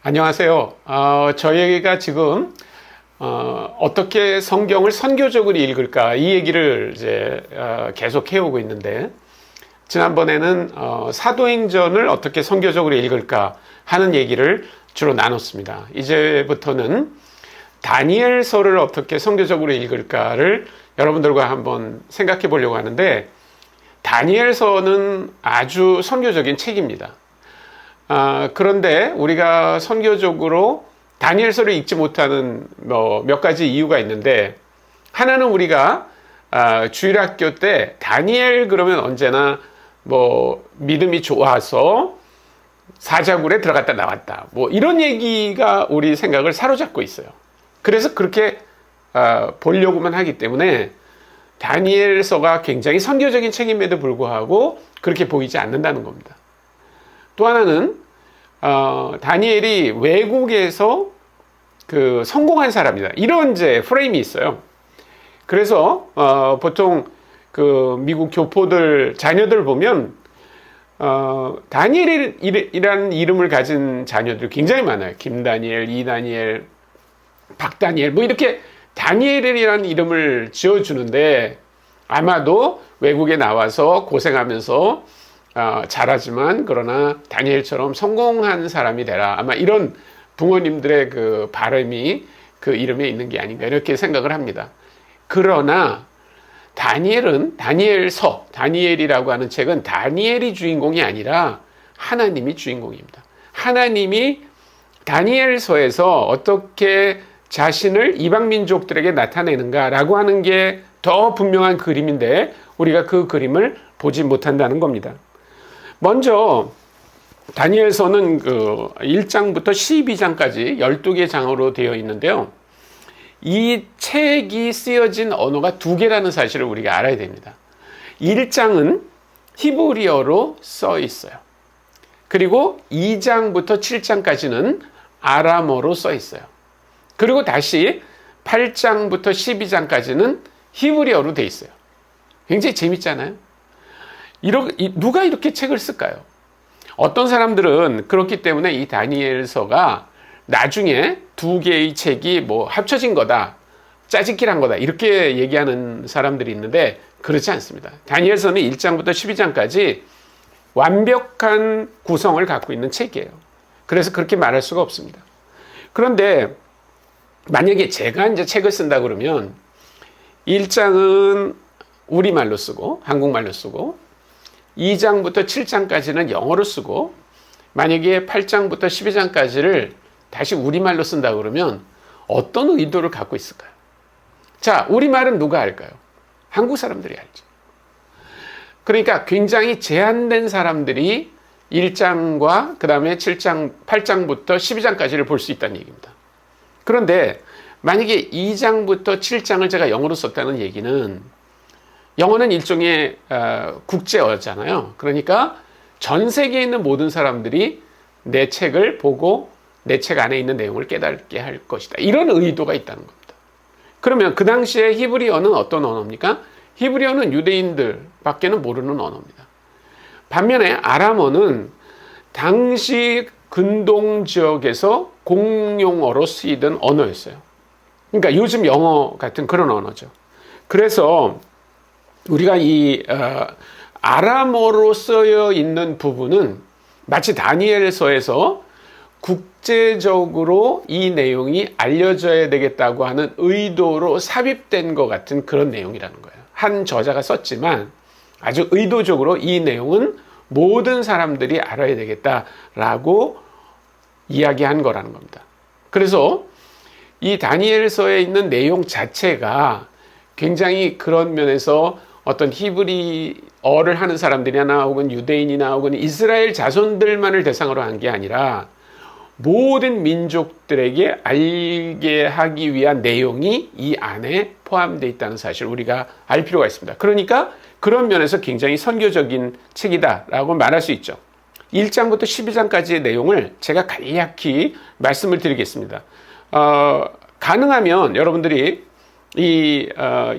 안녕하세요. 저희가 지금 어떻게 성경을 선교적으로 읽을까 이 얘기를 이제 계속 해오고 있는데, 지난번에는 사도행전을 어떻게 선교적으로 읽을까 하는 얘기를 주로 나눴습니다. 이제부터는 다니엘서를 어떻게 선교적으로 읽을까를 여러분들과 한번 생각해 보려고 하는데, 다니엘서는 아주 선교적인 책입니다. 그런데 우리가 선교적으로 다니엘서를 읽지 못하는 몇 가지 이유가 있는데, 하나는 우리가 주일학교 때 다니엘 그러면 언제나 믿음이 좋아서 사자굴에 들어갔다 나왔다 이런 얘기가 우리 생각을 사로잡고 있어요. 그래서 그렇게 보려고만 하기 때문에 다니엘서가 굉장히 선교적인 책임에도 불구하고 그렇게 보이지 않는다는 겁니다. 또 하나는 다니엘이 외국에서 성공한 사람이다, 이런 이제 프레임이 있어요. 그래서 보통 미국 교포들 자녀들 보면 다니엘이라는 이름을 가진 자녀들이 굉장히 많아요. 김다니엘, 이다니엘, 박다니엘 이렇게 다니엘이라는 이름을 지어주는데, 아마도 외국에 나와서 고생하면서 잘하지만 그러나 다니엘처럼 성공한 사람이 되라, 아마 이런 부모님들의 바람이 이름에 있는 게 아닌가 이렇게 생각을 합니다. 그러나 다니엘이라고 하는 책은 다니엘이 주인공이 아니라 하나님이 주인공입니다. 하나님이 다니엘서에서 어떻게 자신을 이방 민족들에게 나타내는가라고 하는 게 더 분명한 그림인데, 우리가 그 그림을 보지 못한다는 겁니다. 먼저 다니엘서는 1장부터 12장까지 12개 장으로 되어 있는데요. 이 책이 쓰여진 언어가 두 개라는 사실을 우리가 알아야 됩니다. 1장은 히브리어로 써 있어요. 그리고 2장부터 7장까지는 아람어로 써 있어요. 그리고 다시 8장부터 12장까지는 히브리어로 돼 있어요. 굉장히 재밌잖아요. 누가 이렇게 책을 쓸까요? 어떤 사람들은 그렇기 때문에 이 다니엘서가 나중에 두 개의 책이 합쳐진 거다, 짜집기란 거다, 이렇게 얘기하는 사람들이 있는데, 그렇지 않습니다. 다니엘서는 1장부터 12장까지 완벽한 구성을 갖고 있는 책이에요. 그래서 그렇게 말할 수가 없습니다. 그런데 만약에 제가 이제 책을 쓴다 그러면 1장은 우리말로 쓰고 한국말로 쓰고, 2장부터 7장까지는 영어로 쓰고, 만약에 8장부터 12장까지를 다시 우리말로 쓴다 그러면 어떤 의도를 갖고 있을까요? 자, 우리말은 누가 알까요? 한국 사람들이 알죠. 그러니까 굉장히 제한된 사람들이 1장과 그 다음에 7장, 8장부터 12장까지를 볼 수 있다는 얘기입니다. 그런데 만약에 2장부터 7장을 제가 영어로 썼다는 얘기는, 영어는 일종의 국제어잖아요. 그러니까 전 세계에 있는 모든 사람들이 내 책을 보고 내 책 안에 있는 내용을 깨닫게 할 것이다, 이런 의도가 있다는 겁니다. 그러면 그 당시에 히브리어는 어떤 언어입니까? 히브리어는 유대인들 밖에는 모르는 언어입니다. 반면에 아람어는 당시 근동 지역에서 공용어로 쓰이던 언어였어요. 그러니까 요즘 영어 같은 그런 언어죠. 그래서 우리가 이 아람어로 쓰여 있는 부분은 마치 다니엘서에서 국제적으로 이 내용이 알려져야 되겠다고 하는 의도로 삽입된 것 같은 그런 내용이라는 거예요. 한 저자가 썼지만 아주 의도적으로 이 내용은 모든 사람들이 알아야 되겠다라고 이야기한 거라는 겁니다. 그래서 이 다니엘서에 있는 내용 자체가 굉장히 그런 면에서 어떤 히브리어를 하는 사람들이나 혹은 유대인이나 혹은 이스라엘 자손들만을 대상으로 한 게 아니라 모든 민족들에게 알게 하기 위한 내용이 이 안에 포함되어 있다는 사실을 우리가 알 필요가 있습니다. 그러니까 그런 면에서 굉장히 선교적인 책이다라고 말할 수 있죠. 1장부터 12장까지의 내용을 제가 간략히 말씀을 드리겠습니다. 가능하면 여러분들이 이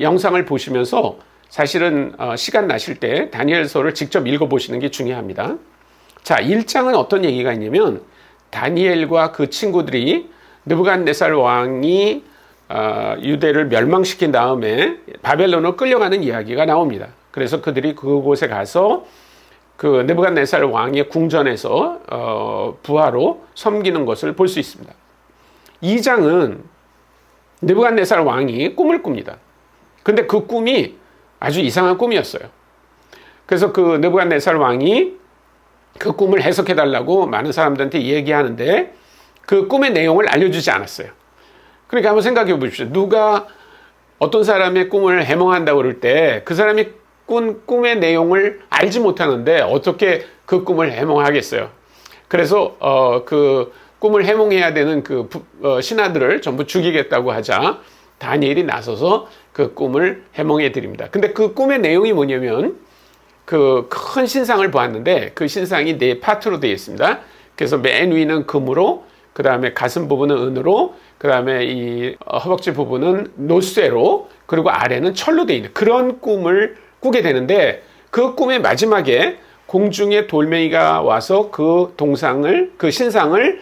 영상을 보시면서 사실은 시간 나실 때 다니엘서를 직접 읽어보시는 게 중요합니다. 자, 1장은 어떤 얘기가 있냐면 다니엘과 그 친구들이 느부갓네살 왕이 유대를 멸망시킨 다음에 바벨론으로 끌려가는 이야기가 나옵니다. 그래서 그들이 그곳에 가서 그 느부갓네살 왕의 궁전에서 부하로 섬기는 것을 볼 수 있습니다. 2장은 느부갓네살 왕이 꿈을 꿉니다. 근데 그 꿈이 아주 이상한 꿈이었어요. 그래서 그 느부갓네살 왕이 그 꿈을 해석해 달라고 많은 사람들한테 얘기하는데 그 꿈의 내용을 알려주지 않았어요. 그러니까 한번 생각해 보십시오. 누가 어떤 사람의 꿈을 해몽한다고 그럴 때 그 사람이 꾼 꿈의 내용을 알지 못하는데 어떻게 그 꿈을 해몽하겠어요. 그래서 그 꿈을 해몽해야 되는 그 신하들을 전부 죽이겠다고 하자 다니엘이 나서서 그 꿈을 해몽해 드립니다. 근데 그 꿈의 내용이 뭐냐면 그 큰 신상을 보았는데 그 신상이 4파트로 되어 있습니다. 그래서 맨 위는 금으로, 그 다음에 가슴 부분은 은으로, 그 다음에 이 허벅지 부분은 노쇠로, 그리고 아래는 철로 되어 있는 그런 꿈을 꾸게 되는데 그 꿈의 마지막에 공중에 돌멩이가 와서 그 동상을, 그 신상을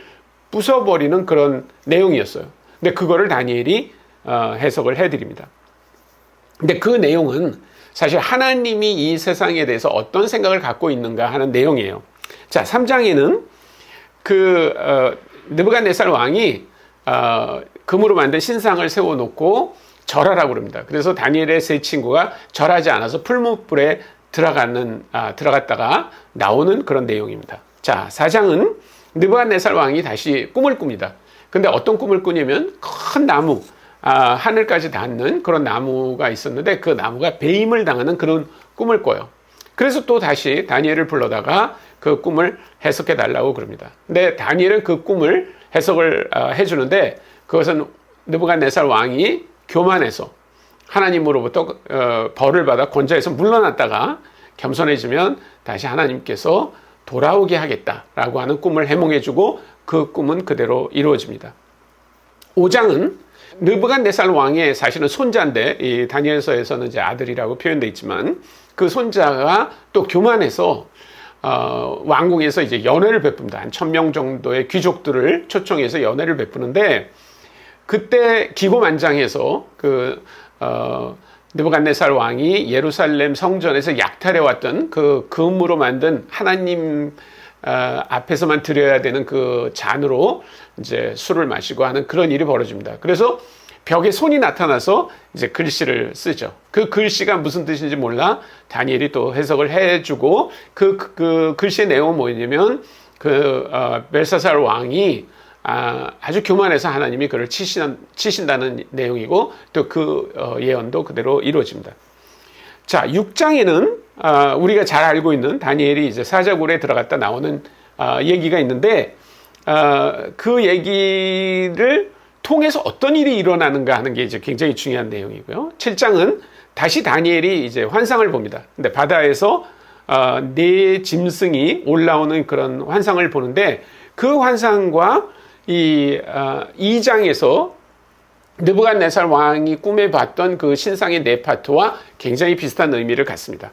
부숴버리는 그런 내용이었어요. 근데 그거를 다니엘이 해석을 해드립니다. 근데 그 내용은 사실 하나님이 이 세상에 대해서 어떤 생각을 갖고 있는가 하는 내용이에요. 자, 3장에는 느부갓네살 왕이 금으로 만든 신상을 세워놓고 절하라고 그럽니다. 그래서 다니엘의 세 친구가 절하지 않아서 풀무불에 들어갔다가 나오는 그런 내용입니다. 자, 4장은 느부갓네살 왕이 다시 꿈을 꿉니다. 근데 어떤 꿈을 꾸냐면 큰 나무, 하늘까지 닿는 그런 나무가 있었는데 그 나무가 배임을 당하는 그런 꿈을 꿔요. 그래서 또 다시 다니엘을 불러다가 그 꿈을 해석해 달라고 그럽니다. 근데 다니엘은 그 꿈을 해석을 해주는데 그것은 느부갓네살 왕이 교만해서 하나님으로부터 벌을 받아 권좌에서 물러났다가 겸손해지면 다시 하나님께서 돌아오게 하겠다라고 하는 꿈을 해몽해주고 그 꿈은 그대로 이루어집니다. 5장은 느부갓네살 왕의 사실은 손자인데 이 다니엘서에서는 이제 아들이라고 표현되어 있지만 그 손자가 또 교만해서 왕궁에서 이제 연회를 베풉니다. 한 1000명 정도의 귀족들을 초청해서 연회를 베푸는데 그때 기고만장해서 느부갓네살 왕이 예루살렘 성전에서 약탈해왔던 그 금으로 만든 하나님 앞에서만 드려야 되는 그 잔으로 이제 술을 마시고 하는 그런 일이 벌어집니다. 그래서 벽에 손이 나타나서 이제 글씨를 쓰죠. 그 글씨가 무슨 뜻인지 몰라 다니엘이 또 해석을 해주고 그 글씨의 내용은 뭐냐면 벨사살 왕이 아주 교만해서 하나님이 그를 치신다는 내용이고 또 그 예언도 그대로 이루어집니다. 자, 6장에는 우리가 잘 알고 있는 다니엘이 이제 사자굴에 들어갔다 나오는 얘기가 있는데 그 얘기를 통해서 어떤 일이 일어나는가 하는 게 이제 굉장히 중요한 내용이고요. 7장은 다시 다니엘이 이제 환상을 봅니다. 근데 바다에서 4 짐승이 올라오는 그런 환상을 보는데 그 환상과 이 2장에서 느부갓네살 왕이 꿈에 봤던 그 신상의 4파트와 굉장히 비슷한 의미를 갖습니다.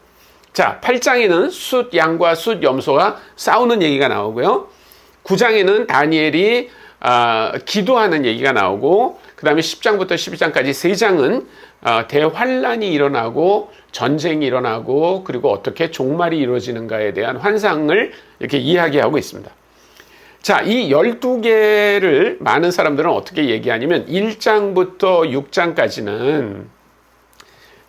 자, 8장에는 숫 양과 숫 염소가 싸우는 얘기가 나오고요. 9장에는 다니엘이 기도하는 얘기가 나오고 그 다음에 10장부터 12장까지 3장은 대환란이 일어나고 전쟁이 일어나고 그리고 어떻게 종말이 이루어지는가에 대한 환상을 이렇게 이야기하고 있습니다. 자, 이 12개를 많은 사람들은 어떻게 얘기하냐면 1장부터 6장까지는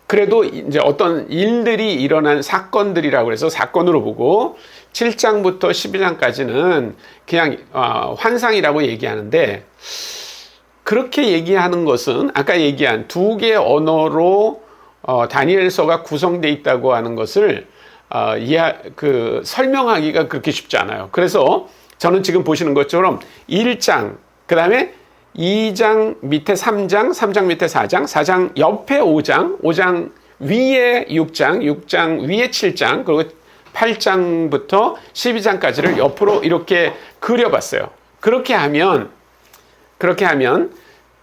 그래도 이제 어떤 일들이 일어난 사건들이라고 해서 사건으로 보고 7장부터 12장까지는 그냥 환상이라고 얘기하는데 그렇게 얘기하는 것은 아까 얘기한 2개의 언어로 다니엘서가 구성되어 있다고 하는 것을 설명하기가 그렇게 쉽지 않아요. 그래서 저는 지금 보시는 것처럼 1장, 그 다음에 2장 밑에 3장, 3장 밑에 4장, 4장 옆에 5장, 5장 위에 6장, 6장 위에 7장, 그리고 8장부터 12장까지를 옆으로 이렇게 그려봤어요. 그렇게 하면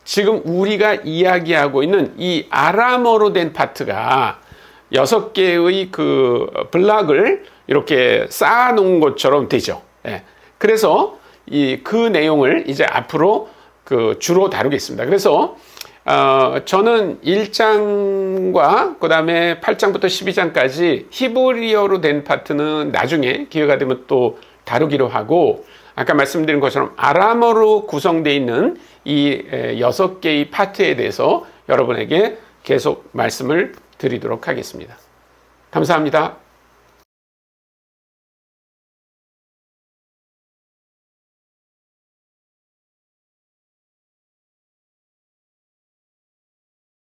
지금 우리가 이야기하고 있는 이 아람어로 된 파트가 6개의 그 블락을 이렇게 쌓아놓은 것처럼 되죠. 예. 그래서 그 내용을 이제 앞으로 주로 다루겠습니다. 그래서 저는 1장과 그 다음에 8장부터 12장까지 히브리어로 된 파트는 나중에 기회가 되면 또 다루기로 하고, 아까 말씀드린 것처럼 아람어로 구성되어 있는 이 6개의 파트에 대해서 여러분에게 계속 말씀을 드리도록 하겠습니다. 감사합니다.